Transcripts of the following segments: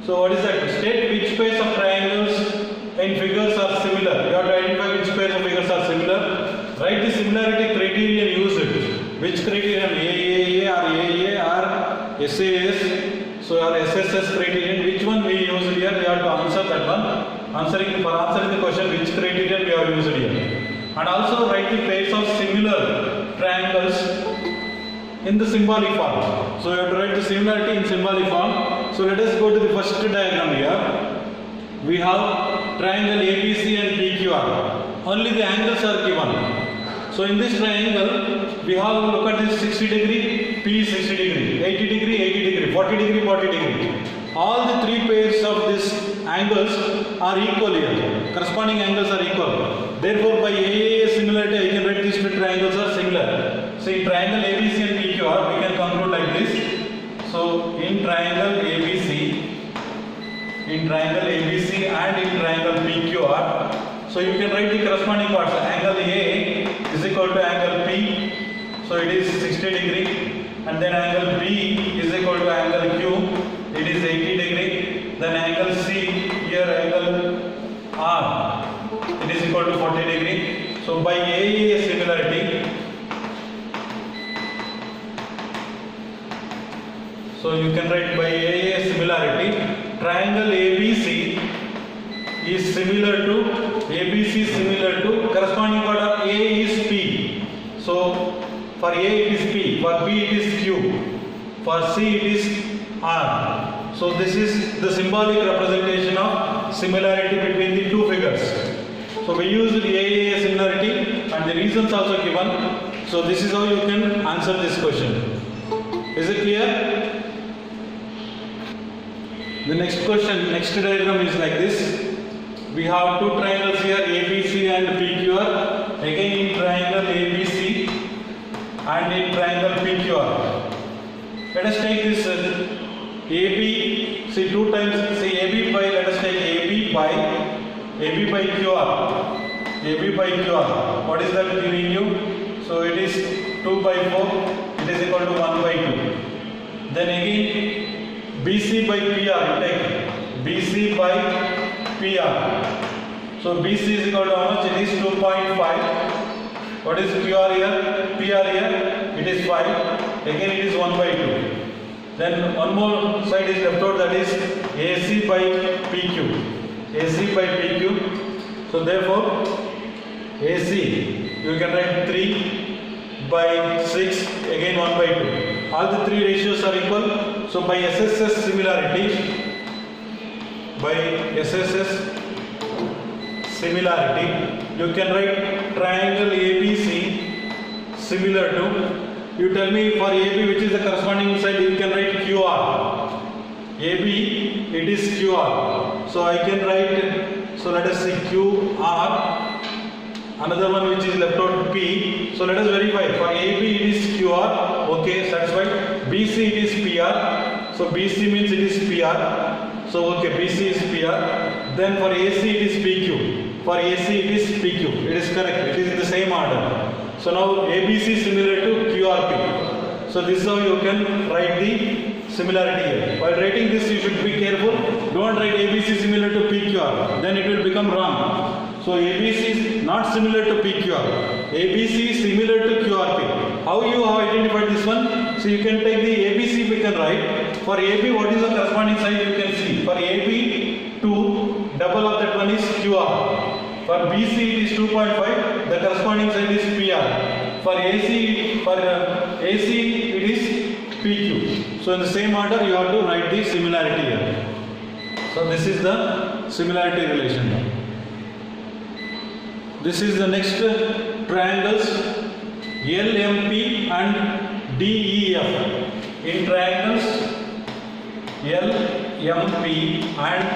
So what is that? State which pairs of triangles in figures are similar. You have to identify which pairs of figures are similar. Write the similarity criterion used. Which criterion? AAA or AA or SAS. So your SSS criterion. Which one we used here? We have to answer that one. For answering the question, which criterion we have used here. And also write the pairs of similar triangles in the symbolic form. So you have to write the similarity in symbolic form. So let us go to the first diagram here. We have triangle ABC and PQR. Only the angles are given. So in this triangle, we have look at this 60 degree, P 60 degree, 80 degree, 80 degree, 40 degree, 40 degree. All the three pairs of these angles are equal here. Corresponding angles are equal. Therefore, by AAA similarity, I can write these two triangles are similar. So in triangle ABC and PQR, we can conclude like this. So in triangle ABC and in triangle PQR, so you can write the corresponding parts. Angle A is equal to angle P, so it is 60 degree, and then angle B is equal to angle Q, it is 80 degree. Then angle C, here angle R, it is equal to 40 degree. So by AAA similarity, so you can write by AAA similarity, triangle ABC is similar to corresponding part of A is P. So for A it is P, for B it is Q, for C it is R. So this is the symbolic representation of similarity between the two figures. So we use the AAA similarity and the reasons also given. So this is how you can answer this question. Is it clear? The next question, next diagram is like this. We have two triangles here, ABC and PQR. Again in triangle ABC and in triangle PQR. Let us take this AB, see two times, see AB by, let us take AB by QR. AB by QR. What is that giving you? So it is 2 by 4, it is equal to 1 by 2. Then again BC by PR, take BC by PR. So BC is equal to how much? It is 2.5. What is QR here? PR here? It is 5. Again it is 1 by 2. Then one more side is left out, that is AC by PQ. AC by PQ. So therefore AC you can write 3 by 6, again 1 by 2. All the three ratios are equal. So by SSS similarity, you can write triangle ABC similar to, you tell me for AB which is the corresponding side, you can write QR. AB it is QR. So I can write, so let us see QR. Another one which is left out P. So let us verify. For AB it is QR. Okay, satisfied. BC it is PR. So BC means it is PR. So okay, BC is PR. Then for AC it is PQ. For AC it is PQ. It is correct. It is in the same order. So now ABC similar to QRP. So this is how you can write the similarity here. While writing this, you should be careful. Don't write ABC similar to PQR. Then it will become wrong. So ABC is not similar to PQR. ABC is similar to QRP. How you have identified this one? So you can take the ABC, we can write. For AB, what is the corresponding side you can see. For AB, 2, double of that one is QR. For BC it is 2.5, the corresponding side is PR. For AC it is PQ. So in the same order you have to write the similarity here. So this is the similarity relation. This is the next triangles LMP and DEF. In triangles LMP and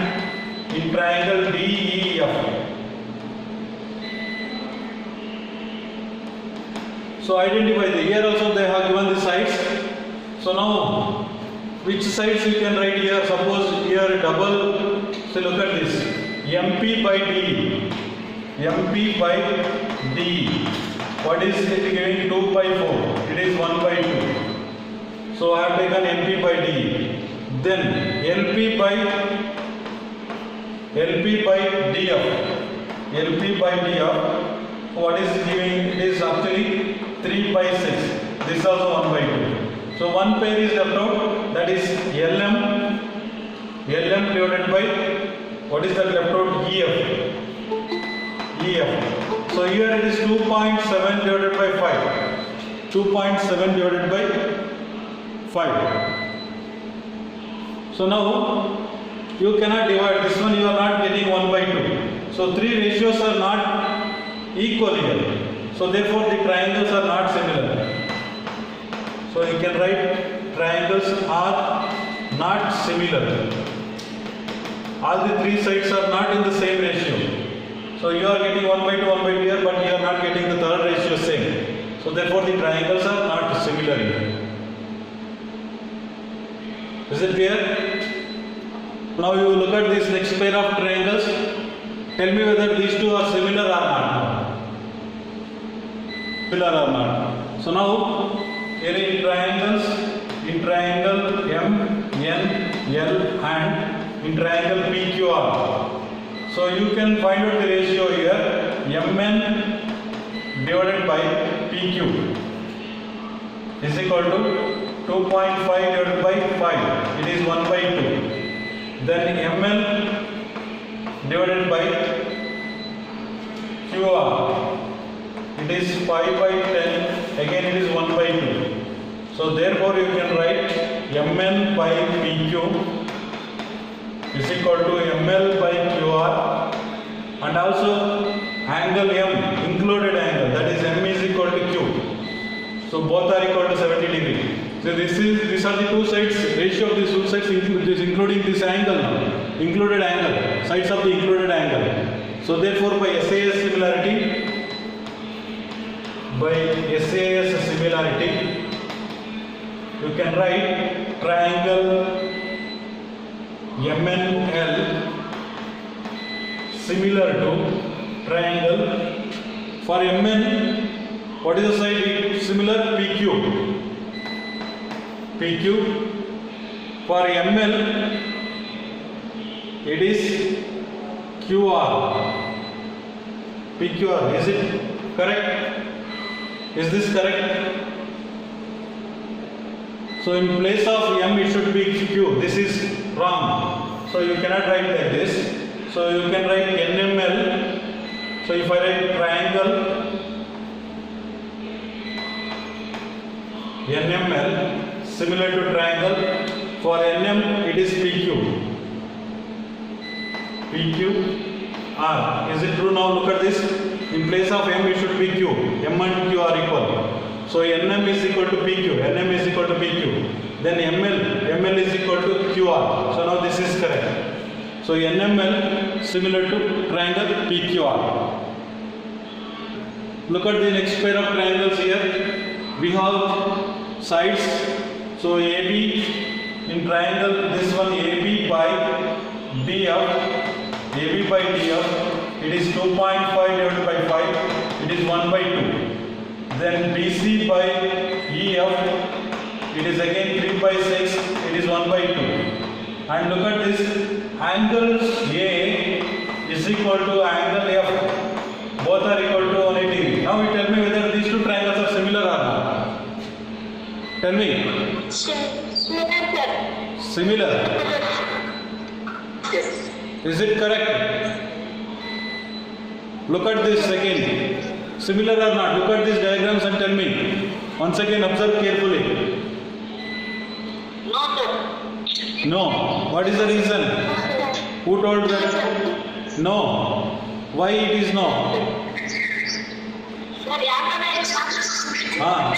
in triangle DEF. So identify the, here also they have given the sides. So now which sides you can write here? Suppose here double, so look at this, MP by D. MP by D. What is it giving? 2 by 4. It is 1 by 2. So I have taken MP by D. then LP by DF. LP by DF, what is giving? It is actually 3 by 6. This is also 1 by 2. So one pair is left out, that is LM divided by, what is that left out? EF. So here it is 2.7 divided by 5. 2.7 divided by 5. So now you cannot divide this one, you are not getting 1 by 2. So three ratios are not equal here. So therefore the triangles are not similar. So you can write triangles are not similar. All the three sides are not in the same ratio. So you are getting 1 by 2, 1 by 2 here, but you are not getting the third ratio same. So therefore the triangles are not similar here. Is it clear? Now you look at this next pair of triangles. Tell me whether these two are similar or not. Similar or not. So now here in triangles, in triangle M, N, L and in triangle PQR. So you can find out the ratio here. Mn divided by PQ is equal to 2.5 divided by 5. It is 1 by 2. Then ML divided by QR. It is 5 by 10. Again it is 1 by 2. So therefore you can write Mn by PQ is equal to ML by QR, and also angle M, included angle, that is M is equal to Q. So both are equal to 70 degree. So these are the two sides, ratio of these two sides including this angle now, included angle, sides of the included angle. So therefore by SAS similarity, you can write triangle MNL similar to triangle, for MN, what is the side similar? PQ. For ML, it is QR. PQR. Is it correct? Is this correct? So in place of M it should be Q. This is wrong. So you cannot write like this. So you can write NML. So if I write triangle NML similar to triangle, for NM it is PQ. PQR. Is it true now? Look at this. In place of M it should be Q. M and Q are equal. So NM is equal to PQ. NM is equal to PQ. Then ML is equal to QR. So now this is correct. So NML similar to triangle PQR. Look at the next pair of triangles here. We have sides. So AB in triangle, this one AB by DF. AB by DF. It is 2.5 divided by 5. It is 1 by 2. Then BC by EF. It is again 3 by 6. It is 1 by 2. And look at this. Angle A is equal to angle F. Both are equal to 180 degree. Now you tell me whether these two triangles are similar or not. Tell me. Similar. Yes. Is it correct? Look at this again. Similar or not? Look at these diagrams and tell me. Once again observe carefully. No, sir. No. What is the reason? Who told that? No. Why it is no?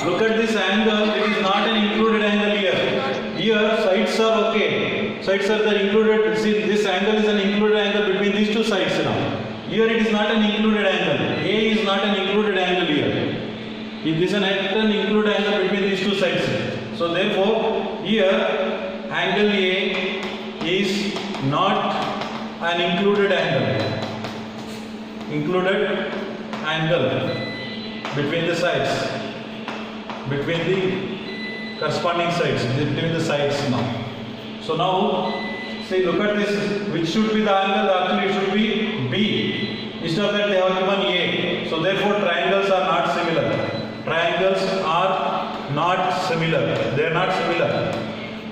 Look at this angle. It is not an included angle here. Here sides are okay. Sides are the included. See, this angle is an included angle between these two sides now. Here it is not an included angle. A is not an included angle here. It is an included angle between these two sides. So therefore, here angle A is not an included angle. Included angle between the sides, between the corresponding sides, between the sides now. So now, see, look at this. Which should be the angle? Actually, it should be B. Instead of that, they have given A. So therefore, triangles are not similar. Triangles are not similar. They are not similar.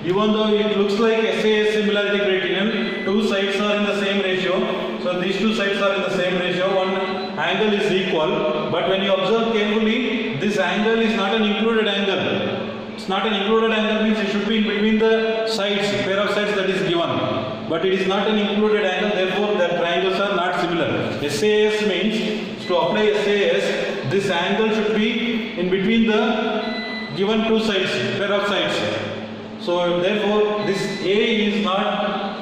Even though it looks like SAS similarity criterion, two sides are in the same ratio. So these two sides are in the same ratio. One angle is equal. But when you observe carefully, this angle is not an included angle. It's not an included angle means it should be in between the sides, pair of sides that is given. But it is not an included angle, therefore the triangles are not similar. SAS means, to apply SAS, this angle should be in between the given two sides, pair of sides. So therefore this A is not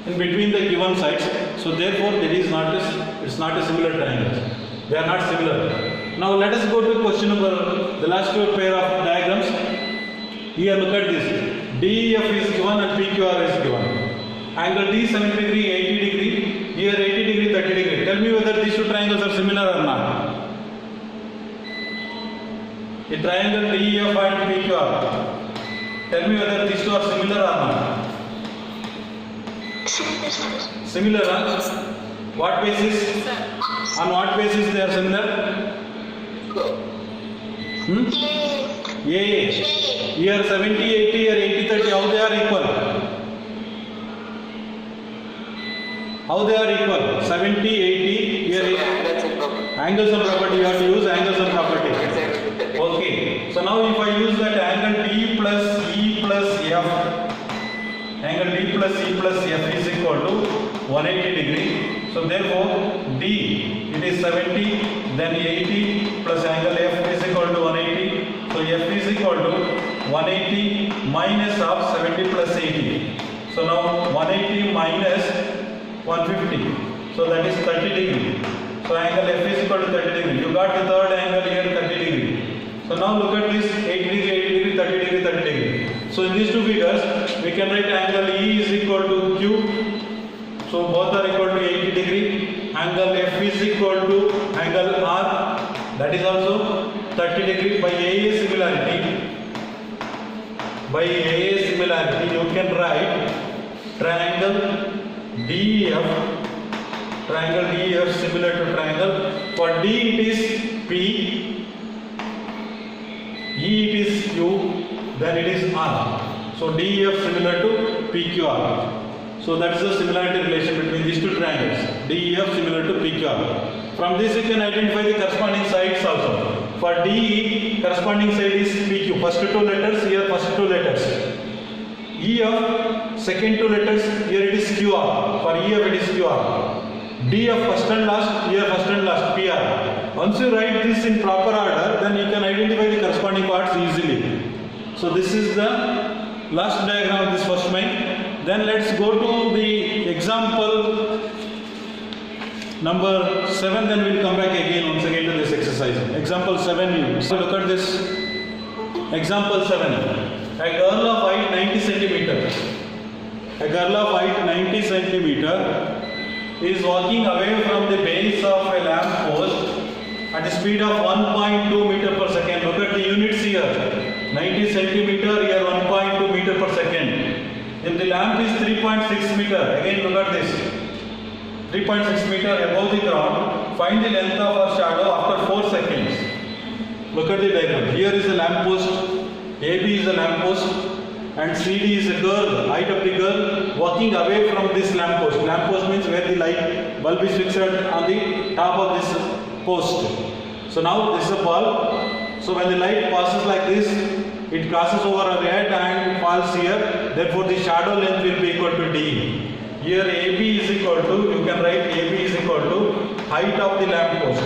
in between the given sides. So therefore it's not a similar triangle. They are not similar. Now let us go to question number, the last two pair of diagrams. Here look at this. DEF is given and PQR is given. Angle D 70 degree, 80 degree. Here 80 degree, 30 degree. Tell me whether these two triangles are similar or not. The triangle DEF and PQR. Tell me whether these two are similar or not. Similar, huh? What basis? On what basis they are similar? A. Here 70, 80, here 80, 30. How they are equal? How they are equal? 70, 80, here 80. Angles of property. You have to use angles of property. Okay. So now if I use that angle D plus E plus F, angle D plus E plus F is equal to 180 degree. So therefore D, it is 70, then 80 plus angle F is equal to 180. So F is equal to 180 minus of 70 plus 80. So now 180 minus 150. So that is 30 degree. So angle F is equal to 30 degree. You got the third angle here 30 degree. So now look at this 80 degree, 80 degree, 30 degree, 30 degree. So in these two figures, we can write angle E is equal to Q. So both are equal to 80 degree. Angle F is equal to angle R. That is also 30 degree. By AA similarity, you can write triangle DEF. Triangle DEF similar to triangle. For D it is P, E it is Q, then it is R. So DEF similar to PQR. So that's the similarity relation between these two triangles. DEF similar to PQR. From this you can identify the corresponding sides also. For DE, corresponding side is PQ. First two letters, here first two letters. EF, second two letters, here it is QR. For EF it is QR. DF first and last, here first and last, PR. Once you write this in proper order, then you can identify the corresponding parts easily. So this is the last diagram of this first main. Then let's go to the example number 7, then we'll come back again once again to this exercise. Example 7, so look at this. Example 7. A girl of height 90 centimeter. A girl of height 90 centimeter is walking away from the base of a lamp post at a speed of 1.2 meter per second. Look at the units here. 90 centimeter, here 1.2 meter per second. If the lamp is 3.6 meter, again look at this. 3.6 meter above the ground, find the length of our shadow after 4 seconds. Look at the diagram. Here is a lamp post, AB is a lamp post, and CD is a girl, height of the girl, walking away from this lamp post. Lamp post means where the light bulb is fixed on the top of this post. So now this is a bulb. So when the light passes like this, it crosses over our head and falls here. Therefore the shadow length will be equal to D. Here AB is equal to, you can write AB is equal to height of the lamp post.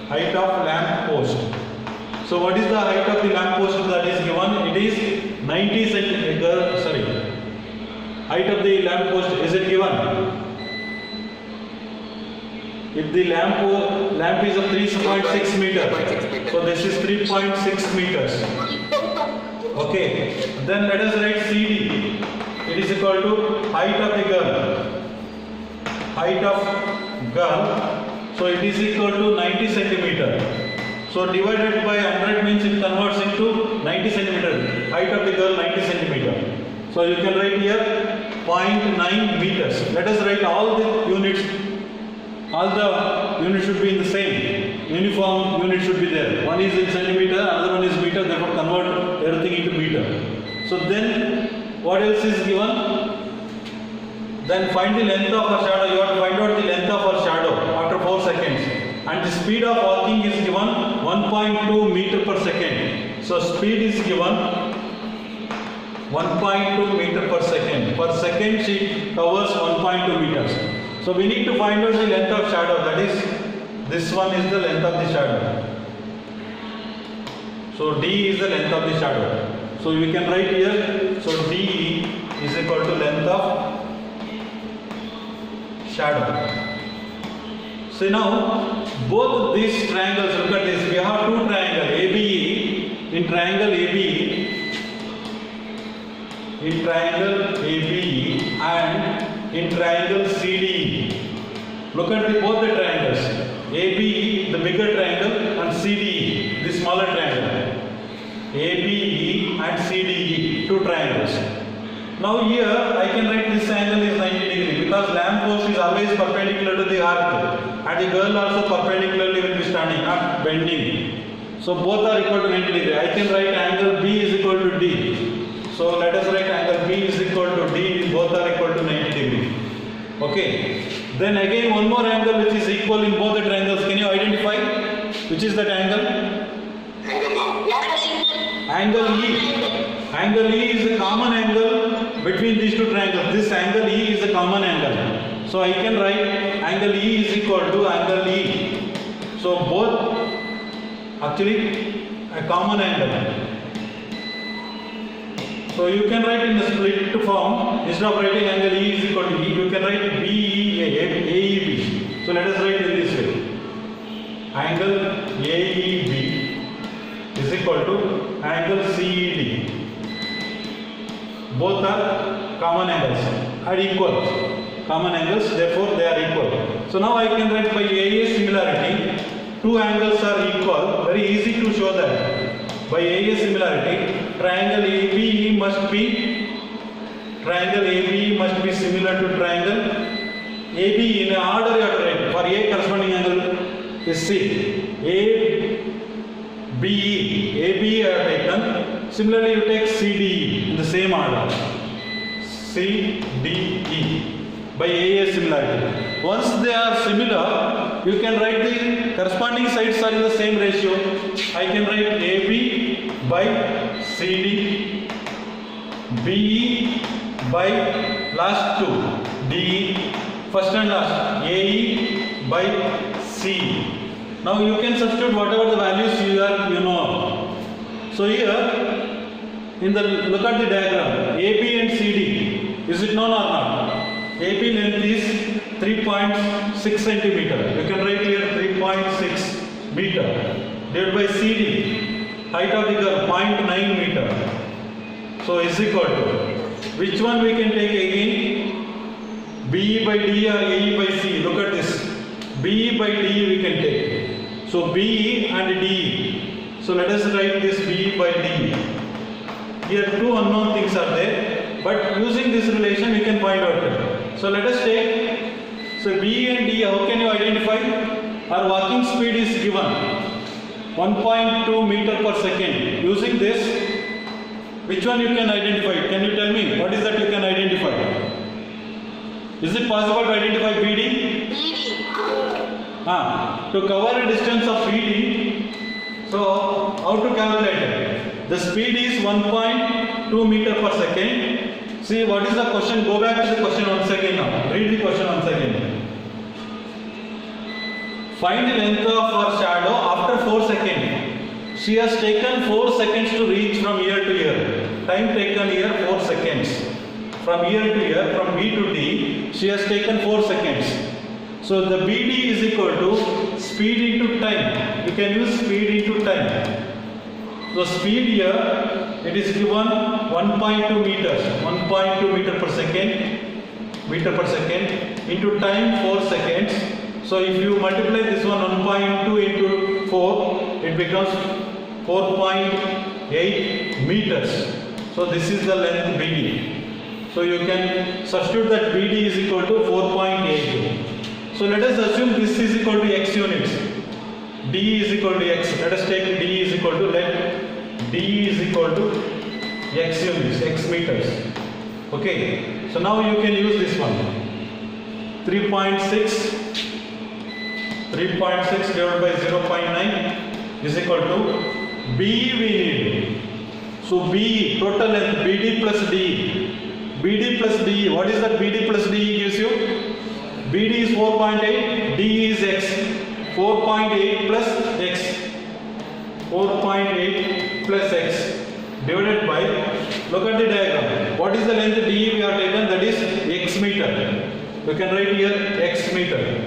Height of lamp post. So what is the height of the lamp post that is given? It is 90 centimeter, height of the lamp post, is it given? If the lamp is of 3.6 meters, so this is 3.6 meters. Okay, then let us write CD. It is equal to height of the girl. Height of girl, so it is equal to 90 centimeter. So divided by 100 means it converts into 90 centimeter. Height of the girl 90 centimeter. So you can write here 0.9 meters. Let us write all the units. All the units should be in the same. Uniform unit should be there. One is in centimeter, another one is meter. Therefore, convert everything into meter. So then, what else is given? Then find the length of our shadow. You have to find out the length of our shadow after 4 seconds. And the speed of walking is given 1.2 meter per second. So speed is given 1.2 meter per second. Per second she covers 1.2 meters. So we need to find out the length of shadow. That is, this one is the length of the shadow. So D is the length of the shadow. So we can write here. So D is equal to length of shadow. So now both these triangles, look at this, we have two triangles ABE. In triangle ABE and in triangle CDE. Look at both the triangles, ABE the bigger triangle and CDE the smaller triangle. ABE and CDE, two triangles. Now here I can write this angle is 90 degree because lamp post is always perpendicular to the earth and the girl also perpendicularly will be standing, not bending. So both are equal to 90 degree. I can write angle B is equal to D. So let us write angle B is equal to D, both are equal to 90 degree. Okay. Then again one more angle which is equal in both the triangles. Can you identify which is that angle? Angle E. Angle E is a common angle between these two triangles. This angle E is a common angle. So I can write angle E is equal to angle E. So both actually a common angle. So you can write in the split form, instead of writing angle E is equal to E, you can write AEB. So let us write in this way. Angle AEB is equal to angle CED. Both are common angles and equal. Common angles, therefore they are equal. So now I can write by AA similarity, two angles are equal. Very easy to show that. By AA similarity, triangle ABE must be similar to triangle AB in order you have to write. For A corresponding angle is C. ABE I have taken. Similarly you take CDE in the same order. CDE by AA similarity. Once they are similar, you can write the corresponding sides are in the same ratio. I can write AB by CD, BE by last two, DE, first and last, AE by C. Now you can substitute whatever the values you know. So here, look at the diagram, AB and CD, is it known or not? AB length is 3.6 centimeter. You can write here 3.6 meter. Divided by CD, height of the curve 0.9 meter. So is equal to, which one we can take again? BE by D or AE by C. Look at this. BE by D we can take. So BE and DE. So let us write this BE by D. Here two unknown things are there, but using this relation we can find out. So let us take, so BE and D, how can you identify? Our walking speed is given 1.2 meter per second. Using this, which one you can identify? Can you tell me what is that you can identify? Is it possible to identify BD? To cover a distance of BD, so how to calculate it? The speed is 1.2 meter per second. See what is the question? Go back to the question once again now. Read the question once again. Find the length of our shadow after 4 seconds. She has taken 4 seconds to reach from here to here. Time taken here 4 seconds. From here to here, from B to D, she has taken 4 seconds. So the BD is equal to speed into time. You can use speed into time. So speed here, it is given 1.2 meters, 1.2 meter per second into time 4 seconds. So if you multiply this one 1.2 into 4, it becomes 4.8 meters. So this is the length BD. So you can substitute that BD is equal to 4.82. So let us assume this is equal to x units. D is equal to x. Let us take D is equal to, let D is equal to x units, x meters. Okay. So now you can use this one. 3.6 divided by 0.9 is equal to B we need. So B, total length, BD plus D. BD plus D, what is that BD plus D gives you? BD is 4.8, D is X. 4.8 plus X. 4.8 plus X divided by, look at the diagram. What is the length D we have taken? That is X meter. You can write here X meter.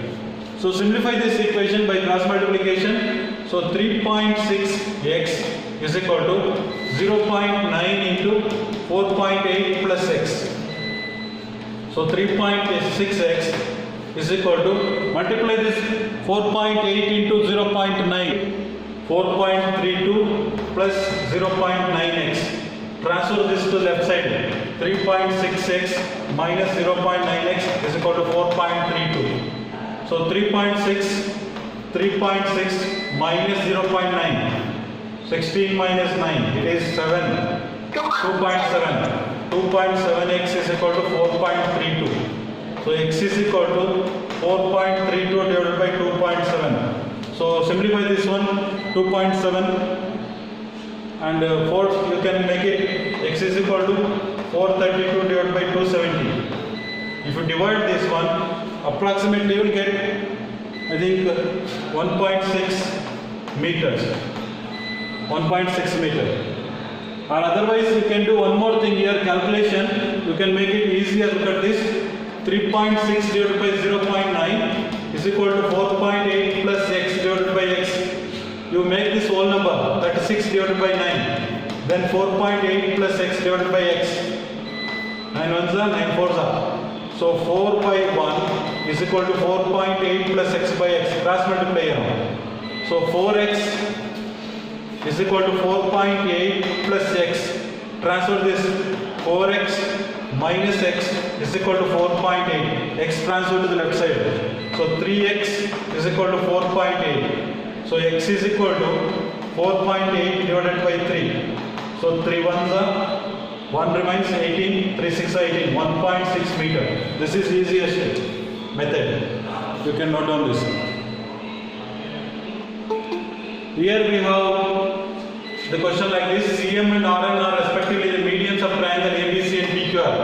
So simplify this equation by cross multiplication. So 3.6x is equal to 0.9 into 4.8 plus x. So 3.6x is equal to, multiply this 4.8 into 0.9, 4.32 plus 0.9x. Transfer this to left side. 3.6x minus 0.9x is equal to 4.32. So 3.6 minus 0.9, 16 minus 9, it is 7, 2.7. 2.7x is equal to 4.32. So x is equal to 4.32 divided by 2.7. So simplify this one, 2.7 and 4, you can make it x is equal to 432 divided by 270. If you divide this one, approximately you will get, I think, 1.6 meters. 1.6 meter. Or otherwise you can do one more thing here, calculation. You can make it easier. Look at this. 3.6 divided by 0.9 is equal to 4.8 plus x divided by x. You make this whole number, 36 divided by 9. Then 4.8 plus x divided by x. 9 ones are 9 fours are. So 4 by 1 is equal to 4.8 plus x by x. Cross multiply here. So 4x is equal to 4.8 plus x. Transfer this 4x minus x is equal to 4.8. X transfer to the left side. So 3x is equal to 4.8. So x is equal to 4.8 divided by 3. So 3 ones are 1 remains 18, 3 6 are 18, 1.6 meter. This is easiest method. You can note down this. Here we have the question like this: CM and RN are respectively the medians of triangle ABC and PQR.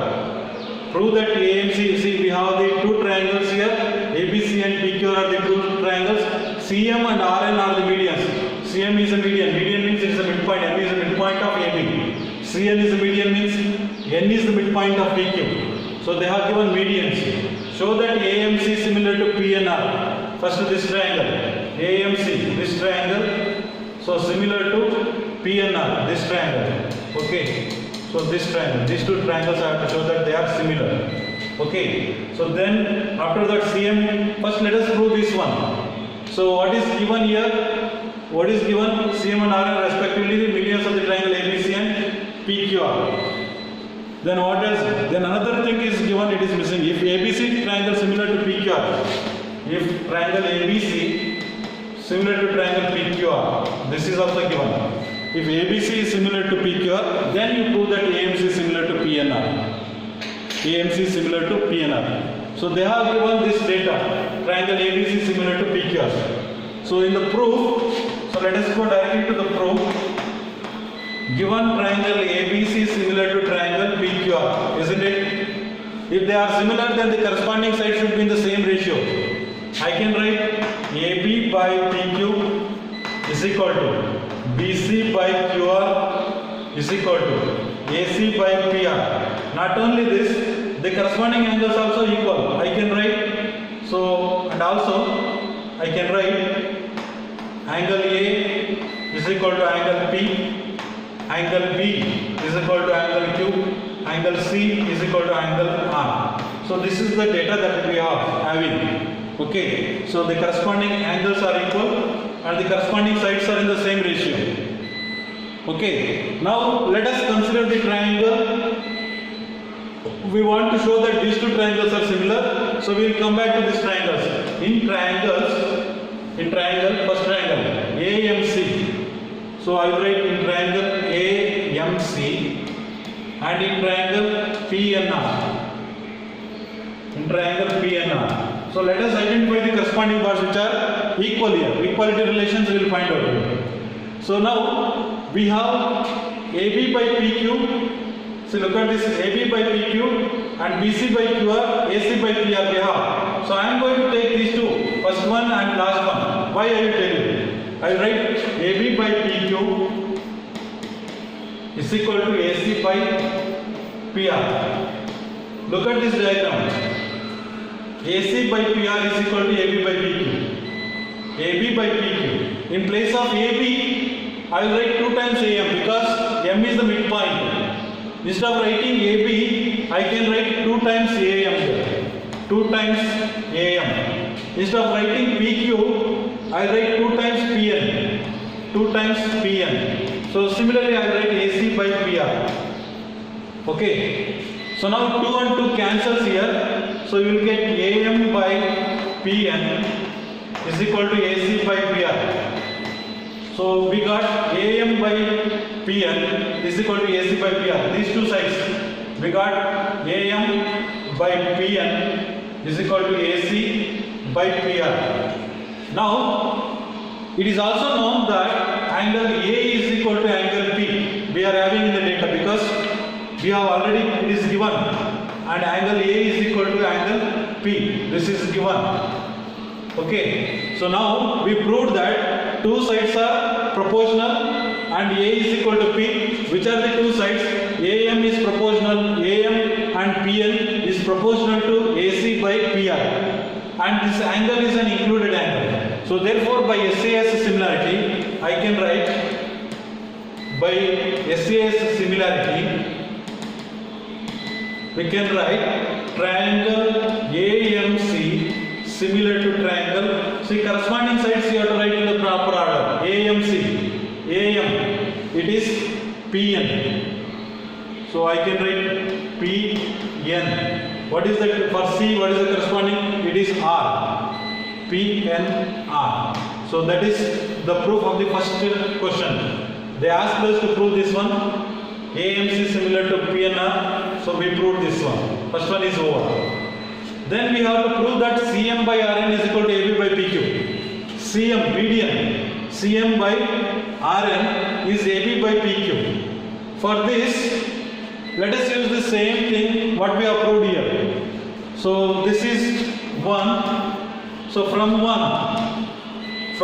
Prove that AMC, see we have the two triangles here, ABC and PQR are the two triangles. CM and RN are the medians. CM is a median. Median means it is a midpoint. M is the midpoint of AB. CN is the median means N is the midpoint of PQ. So they have given medians. Show that AMC is similar to PNR. First this triangle. AMC, this triangle. So similar to PNR, this triangle. Okay. So this triangle, these two triangles I have to show that they are similar. Okay. So then after that CM, first let us prove this one. So what is given here? What is given? CM and RN respectively the medians of the triangle ABC and PQR. Then what else? Then another thing is given, it is missing. If ABC triangle similar to PQR, if triangle ABC similar to triangle PQR, this is also given. If ABC is similar to PQR, then you prove that AMC is similar to PNR. AMC is similar to PNR. So they have given this data. Triangle ABC is similar to PQR. So in the proof, so let us go directly to the proof. Given triangle ABC is similar to triangle PQR, isn't it? If they are similar, then the corresponding side should be in the same ratio. I can write AB by PQ is equal to BC by QR is equal to AC by PR. Not only this, the corresponding angles also equal. I can write, so, and also I can write angle A is equal to angle P, angle B is equal to angle Q, angle C is equal to angle R. So this is the data that we are having. Okay, so the corresponding angles are equal and the corresponding sides are in the same ratio. Okay, now let us consider the triangle we want to show that these two triangles are similar, so we will come back to these triangles. In triangle, first triangle AMC. So I will write in triangle AMC and in triangle PNR. In triangle PNR. So let us identify the corresponding parts which are equal here. Equality relations we will find out here. So now we have AB by PQ. So look at this, AB by PQ and BC by QR, AC by PR we have. So I am going to take these two, first one and last one. Why I will tell you? I will write AB by PQ is equal to AC by PR. Look at this diagram. AC by PR is equal to AB by PQ. AB by PQ. In place of AB, I will write 2 times AM because M is the midpoint. Instead of writing AB, I can write 2 times AM here. 2 times AM. Instead of writing PQ, I write 2 times PN. 2 times PN. So similarly, I write AC by PR. Okay. So now 2 and 2 cancels here. So you will get AM by PN is equal to AC by PR. So we got AM by PN is equal to AC by PR. These two sides. We got AM by PN is equal to AC by PR. Now, it is also known that angle A is equal to angle P. We are having in the data because we have already, it is given. And angle A is equal to angle P. This is given. Okay, so now we proved that two sides are proportional and A is equal to P. Which are the two sides? AM is proportional, AM and PN is proportional to AC by PR. And this angle is an included angle. So therefore by SAS similarity, I can write by SAS similarity, we can write triangle AMC similar to triangle. See, corresponding sides you have to write in the proper order. AMC, AM, it is PN. So I can write PN. What is that for C? What is the corresponding? It is R. PNR. So that is the proof of the first question. They asked us to prove this one. AMC similar to PNR. So we proved this one. First one is over. Then we have to prove that CM by RN is equal to AB by PQ. CM, median, CM by RN is AB by PQ. For this, let us use the same thing what we have proved here. So this is 1. So from 1,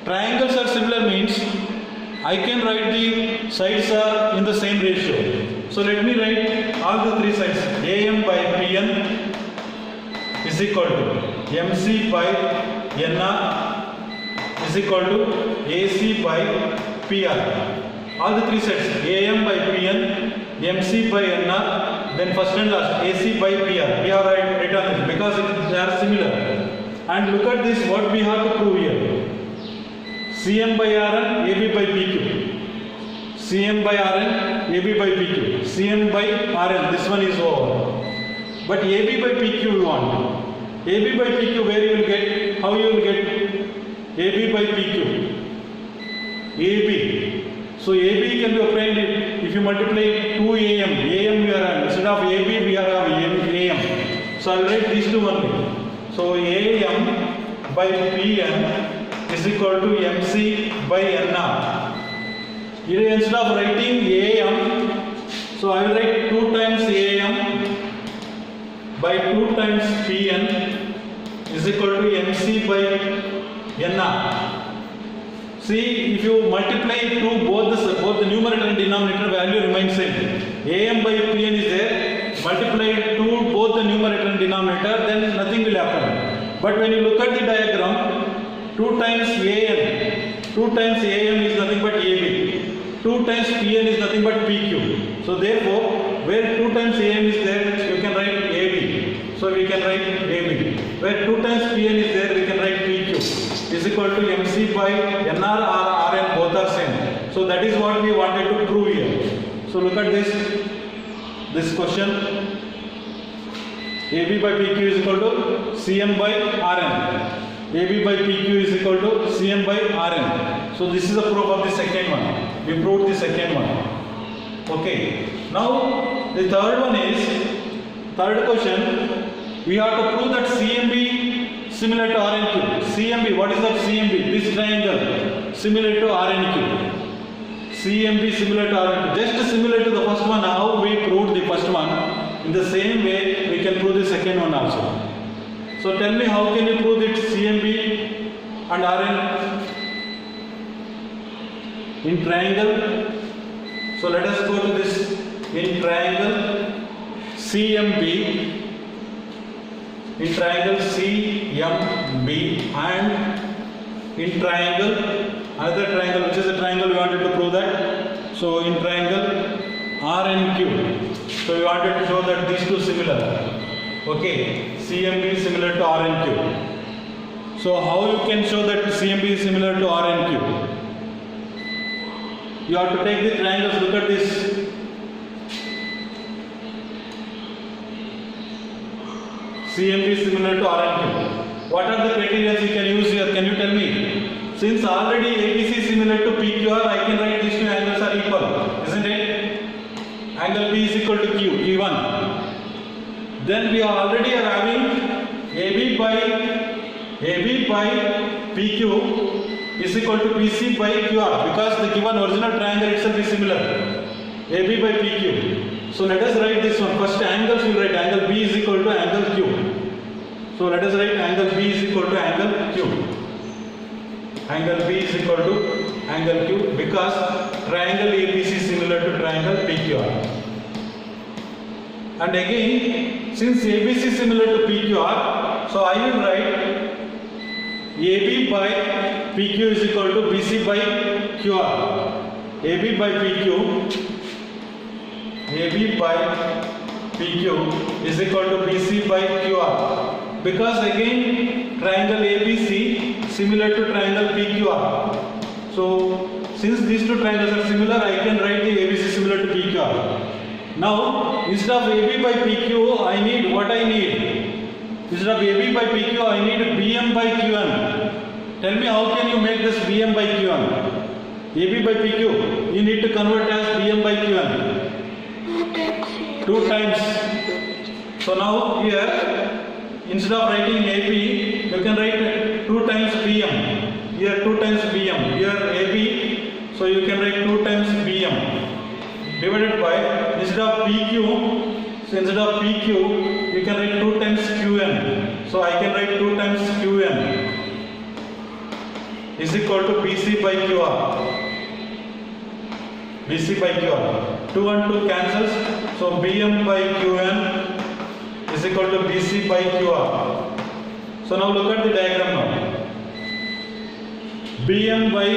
triangles are similar means I can write the sides are in the same ratio. So let me write all the three sides. AM by PN is equal to MC by NR is equal to AC by PR. All the three sides. AM by PN, MC by NR, then first and last AC by PR. We have written this because they are similar. And look at this, what we have to prove here. CM by RN, AB by PQ. CM by RN, AB by PQ. CM by RN, this one is over. But AB by PQ we want. AB by PQ, where you will get, how you will get AB by PQ? AB. So AB can be obtained if you multiply 2 AM. AM we are having. Instead of AB we are having AM. So I will write these two only. So AM by PN is equal to MC by NR. Here instead of writing AM, so I will write 2 times AM by 2 times PN is equal to MC by NR. See, if you multiply to both the numerator and denominator, value remains same. AM by PN is there. Multiply to both the numerator and denominator, then nothing will happen. But when you look at the diagram, 2 times AM is nothing but AB. 2 times PN is nothing but PQ. So therefore, where 2 times AM is there, you can write AB. So we can write AB. Where 2 times PN is there, we can write PQ. Is equal to MC by NR or RN, both are same. So that is what we wanted to prove here. So look at this. this question. AB by PQ is equal to CM by RN. AB by PQ is equal to CM by RN. So this is the proof of the second one. We proved the second one. Okay. Now the third one is, third question. We have to prove that CMB similar to RNQ. CMB, what is that CMB? This triangle similar to RNQ. CMB similar to RNQ. Just similar to the first one. How we proved the first one. In the same way, we can prove the second one also. So tell me, how can you prove that CMB and RN in triangle? So let us go to this. In triangle CMB, in triangle CMB, and in triangle, another triangle, which is a triangle we wanted to prove that. So in triangle RNQ, so we wanted to show that these two similar. Okay, CMB is similar to RNQ. So how you can show that CMB is similar to RNQ? You have to take the triangles. Look at this. CMB is similar to RNQ. What are the criteria you can use here? Can you tell me? Since already ABC is similar to PQR, I can write these two angles are equal, isn't it? Angle P is equal to Q, E1. Then we already are having AB by PQ is equal to PC by QR, because the given original triangle itself is similar. AB by PQ. So let us write this one. First angles we will write angle B is equal to angle Q. So let us write angle B is equal to angle Q. Angle B is equal to angle Q, because triangle ABC is similar to triangle PQR. And again, since ABC is similar to PQR, so I will write AB by PQ is equal to BC by QR. AB by PQ is equal to BC by QR, because again triangle ABC similar to triangle PQR. So since these two triangles are similar, I can write the ABC similar to PQR. Now instead of AB by PQ, I need what I need? Instead of AB by PQ, I need BM by QN. Tell me, how can you make this BM by QN? AB by PQ, you need to convert as BM by QN. 2 times. So now here, instead of writing AB, you can write 2 times BM. Here 2 times BM. Here AB, so you can write 2 times BM. Divided by, instead of PQ, so instead of PQ, you can write 2 times QN. So I can write 2 times QN is equal to BC by QR. BC by QR. 2 and 2 cancels. So BM by QN is equal to BC by QR. So now look at the diagram now. BM by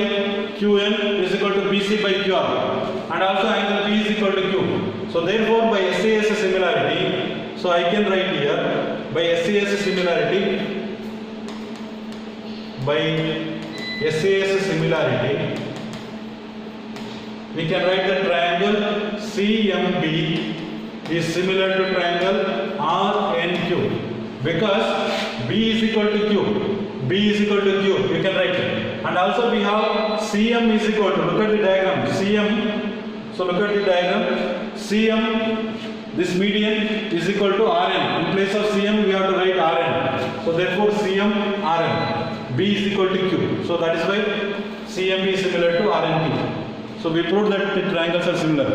QN is equal to BC by QR, and also angle P is equal to Q. So therefore by SAS similarity, so I can write here by SAS similarity, we can write the triangle CMB is similar to triangle RNQ, because B is equal to Q. B is equal to Q, you can write it. And also we have CM is equal to, look at the diagram, CM. So look at the diagram, CM, this median is equal to RN. In place of CM, we have to write RN. So therefore CM, RN. B is equal to Q. So that is why CMB is similar to RNQ. So we proved that the triangles are similar.